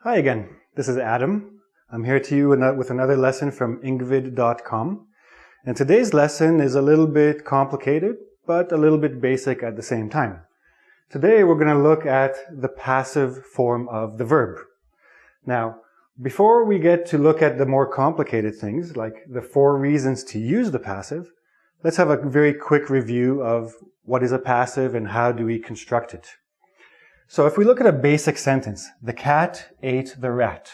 Hi again, this is Adam. I'm here to you with another lesson from Ingvid.com. And today's lesson is a little bit complicated, but a little bit basic at the same time. Today we're going to look at the passive form of the verb. Now, before we get to look at the more complicated things, like the 4 reasons to use the passive, let's have a very quick review of what is a passive and how do we construct it. So if we look at a basic sentence, the cat ate the rat.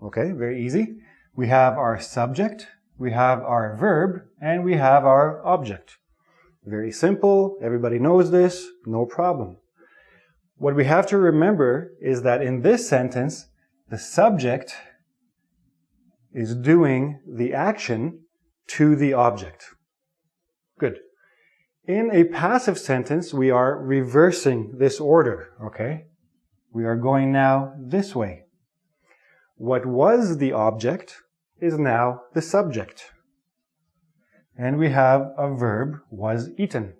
Okay, very easy. We have our subject, we have our verb, and we have our object. Very simple, everybody knows this, no problem. What we have to remember is that in this sentence, the subject is doing the action to the object. Good. In a passive sentence, we are reversing this order, okay? We are going now this way. What was the object is now the subject. And we have a verb, was eaten.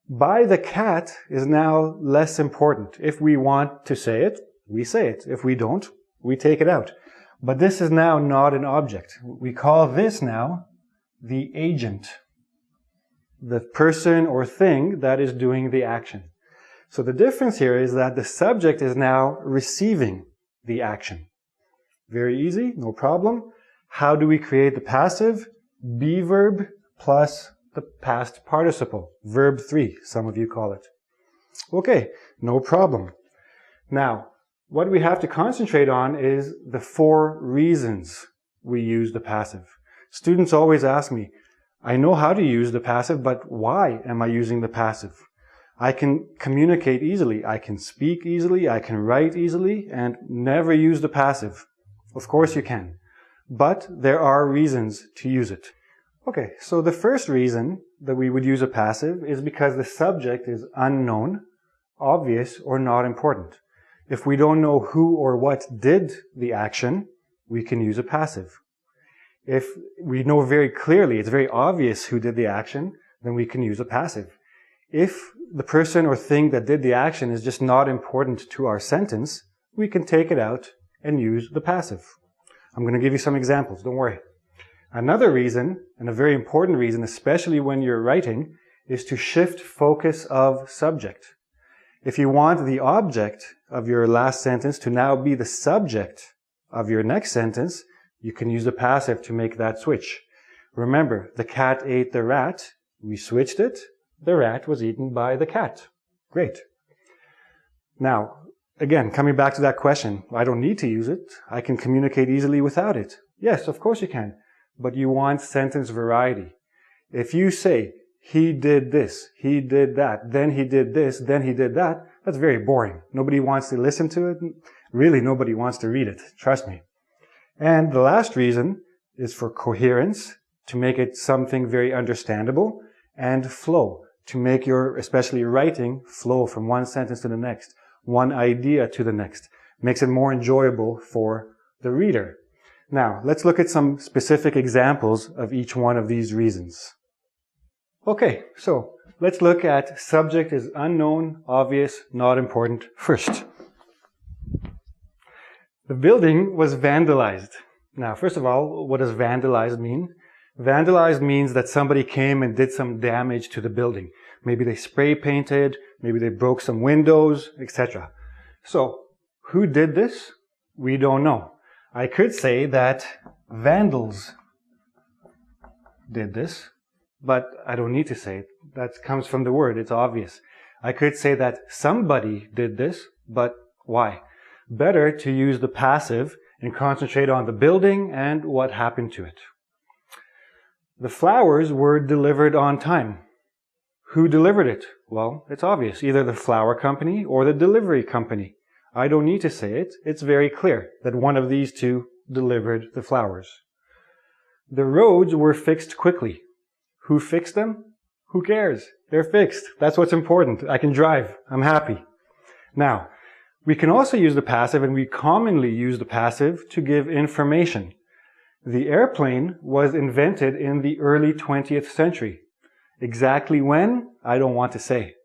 By the cat is now less important. If we want to say it, we say it. If we don't, we take it out. But this is now not an object. We call this now the agent. The person or thing that is doing the action. So the difference here is that the subject is now receiving the action. Very easy, no problem. How do we create the passive? Be verb plus the past participle. Verb 3, some of you call it. Okay, no problem. Now, what we have to concentrate on is the 4 reasons we use the passive. Students always ask me, I know how to use the passive, but why am I using the passive? I can communicate easily, I can speak easily, I can write easily, and never use the passive. Of course you can. But there are reasons to use it. Okay, so the first reason that we would use a passive is because the subject is unknown, obvious, or not important. If we don't know who or what did the action, we can use a passive. If we know very clearly, it's very obvious who did the action, then we can use a passive. If the person or thing that did the action is just not important to our sentence, we can take it out and use the passive. I'm going to give you some examples, don't worry. Another reason, and a very important reason, especially when you're writing, is to shift focus of subject. If you want the object of your last sentence to now be the subject of your next sentence, you can use the passive to make that switch. Remember, the cat ate the rat. We switched it. The rat was eaten by the cat. Great. Now, again, coming back to that question, I don't need to use it. I can communicate easily without it. Yes, of course you can. But you want sentence variety. If you say, he did this, he did that, then he did this, then he did that, that's very boring. Nobody wants to listen to it. Really, nobody wants to read it. Trust me. And the last reason is for coherence, to make it something very understandable, and flow, to make your, especially writing, flow from one sentence to the next, one idea to the next. Makes it more enjoyable for the reader. Now, let's look at some specific examples of each one of these reasons. Okay, so let's look at subject is unknown, obvious, not important first. The building was vandalized. Now, first of all, what does vandalized mean? Vandalized means that somebody came and did some damage to the building. Maybe they spray painted, maybe they broke some windows, etc. So, who did this? We don't know. I could say that vandals did this, but I don't need to say it. That comes from the word, it's obvious. I could say that somebody did this, but why? Better to use the passive and concentrate on the building and what happened to it. The flowers were delivered on time. Who delivered it? Well, it's obvious. Either the flower company or the delivery company. I don't need to say it. It's very clear that one of these two delivered the flowers. The roads were fixed quickly. Who fixed them? Who cares? They're fixed. That's what's important. I can drive. I'm happy. Now, we can also use the passive, and we commonly use the passive to give information. The airplane was invented in the early 20th century. Exactly when? I don't want to say.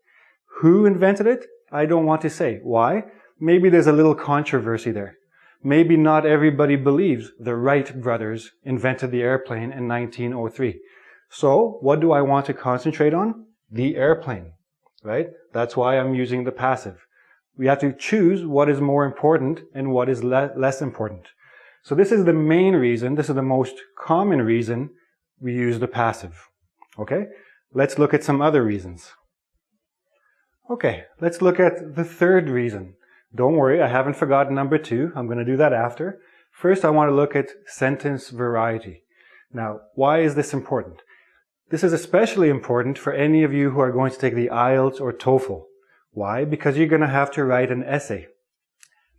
Who invented it? I don't want to say. Why? Maybe there's a little controversy there. maybe not everybody believes the Wright brothers invented the airplane in 1903. So what do I want to concentrate on? The airplane, right? That's why I'm using the passive. We have to choose what is more important and what is less important. So this is the main reason, this is the most common reason we use the passive. Okay? Let's look at some other reasons. Okay, let's look at the third reason. Don't worry, I haven't forgotten number 2. I'm going to do that after. First, I want to look at sentence variety. Now, why is this important? This is especially important for any of you who are going to take the IELTS or TOEFL. Why? Because you're going to have to write an essay.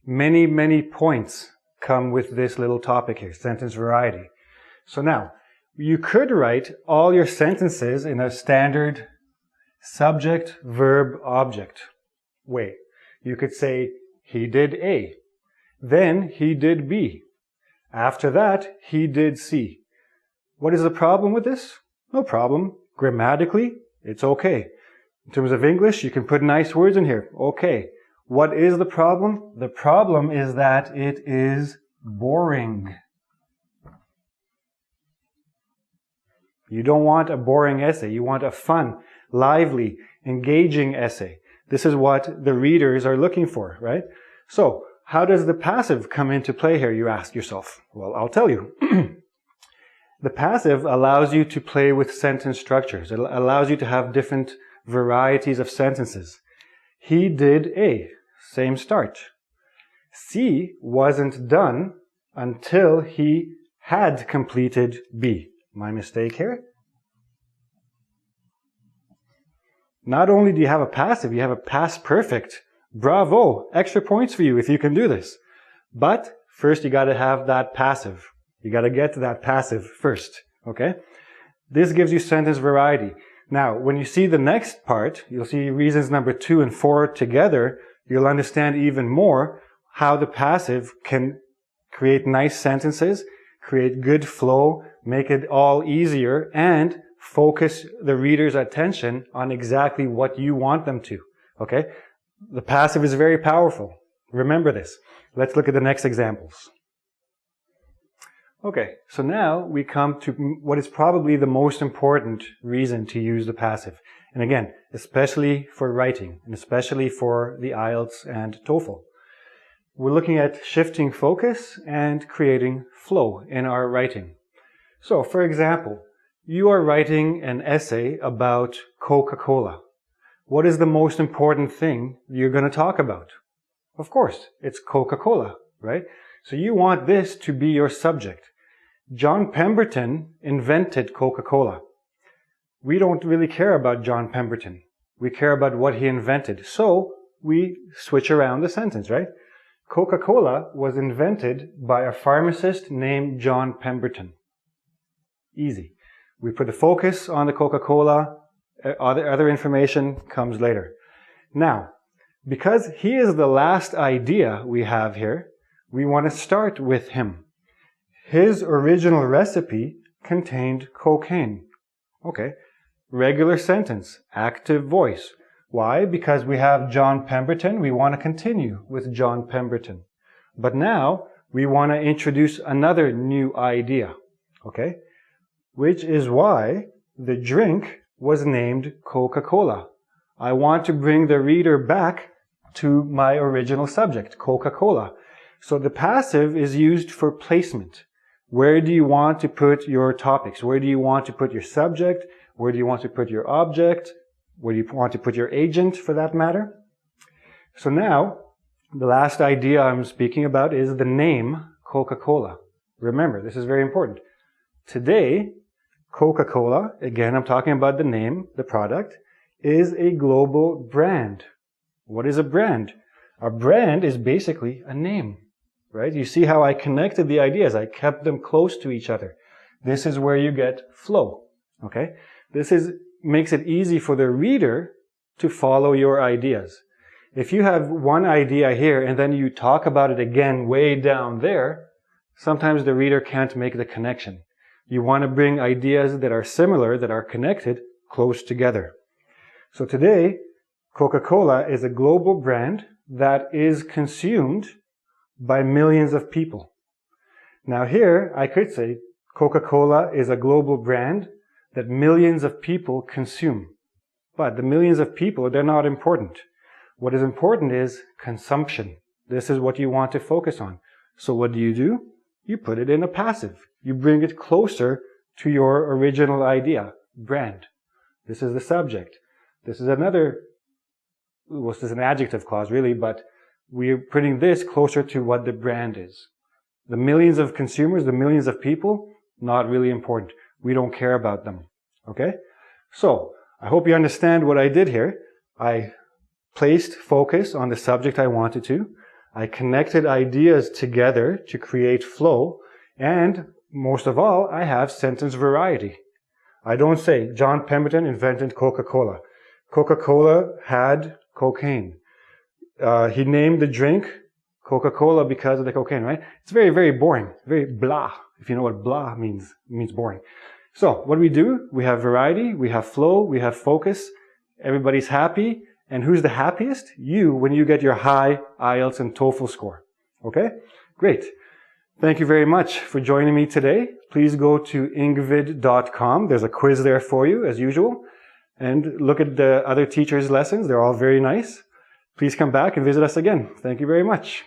Many, many points come with this little topic here, sentence variety. So now, you could write all your sentences in a standard subject, verb, object way. You could say, he did A. Then he did B. After that, he did C. What is the problem with this? No problem. Grammatically, it's okay. In terms of English, you can put nice words in here. Okay. What is the problem? The problem is that it is boring. You don't want a boring essay. You want a fun, lively, engaging essay. This is what the readers are looking for, right? So, how does the passive come into play here, you ask yourself? Well, I'll tell you. The passive allows you to play with sentence structures. It allows you to have different varieties of sentences. He did A. Same start. C wasn't done until he had completed B. My mistake here? Not only do you have a passive, you have a past perfect. Bravo! Extra points for you if you can do this. But first you got to have that passive. You got to get to that passive first. Okay? This gives you sentence variety. Now, when you see the next part, you'll see reasons number 2 and 4 together, you'll understand even more how the passive can create nice sentences, create good flow, make it all easier, and focus the reader's attention on exactly what you want them to. Okay? The passive is very powerful. Remember this. Let's look at the next examples. Okay, so now we come to what is probably the most important reason to use the passive. And again, especially for writing, and especially for the IELTS and TOEFL. We're looking at shifting focus and creating flow in our writing. So, for example, you are writing an essay about Coca-Cola. What is the most important thing you're going to talk about? Of course, it's Coca-Cola, right? So you want this to be your subject. John Pemberton invented Coca-Cola. We don't really care about John Pemberton. We care about what he invented. So we switch around the sentence, right? Coca-Cola was invented by a pharmacist named John Pemberton. Easy. We put the focus on the Coca-Cola. Other information comes later. Now, because he is the last idea we have here, we want to start with him. His original recipe contained cocaine. Okay. Regular sentence, active voice. Why? Because we have John Pemberton. We want to continue with John Pemberton. But now we want to introduce another new idea. Okay. Which is why the drink was named Coca-Cola. I want to bring the reader back to my original subject, Coca-Cola. So the passive is used for placement. Where do you want to put your topics? Where do you want to put your subject? Where do you want to put your object? Where do you want to put your agent, for that matter? So now, the last idea I'm speaking about is the name Coca-Cola. Remember, this is very important. Today, Coca-Cola, again, I'm talking about the name, the product, is a global brand. What is a brand? A brand is basically a name, right? You see how I connected the ideas. I kept them close to each other. This is where you get flow, okay? This makes it easy for the reader to follow your ideas. If you have one idea here and then you talk about it again way down there, sometimes the reader can't make the connection. You want to bring ideas that are similar, that are connected, close together. So today, Coca-Cola is a global brand that is consumed by millions of people. Now here, I could say Coca-Cola is a global brand that millions of people consume. But the millions of people, they're not important. What is important is consumption. This is what you want to focus on. So what do? You put it in a passive. You bring it closer to your original idea, brand. This is the subject. This is another, well, this is an adjective clause really, but we're putting this closer to what the brand is. The millions of consumers, the millions of people, not really important. We don't care about them. Okay? So, I hope you understand what I did here. I placed focus on the subject I wanted to. I connected ideas together to create flow. And most of all, I have sentence variety. I don't say John Pemberton invented Coca-Cola. Coca-Cola had cocaine. He named the drink Coca-Cola because of the cocaine, right? It's very, very boring. Very blah. If you know what blah means, it means boring. So what do? We have variety, we have flow, we have focus. Everybody's happy. And who's the happiest? You, when you get your high IELTS and TOEFL score. Okay? Great. Thank you very much for joining me today. Please go to ingvid.com. There's a quiz there for you, as usual. And look at the other teachers' lessons. They're all very nice. Please come back and visit us again. Thank you very much.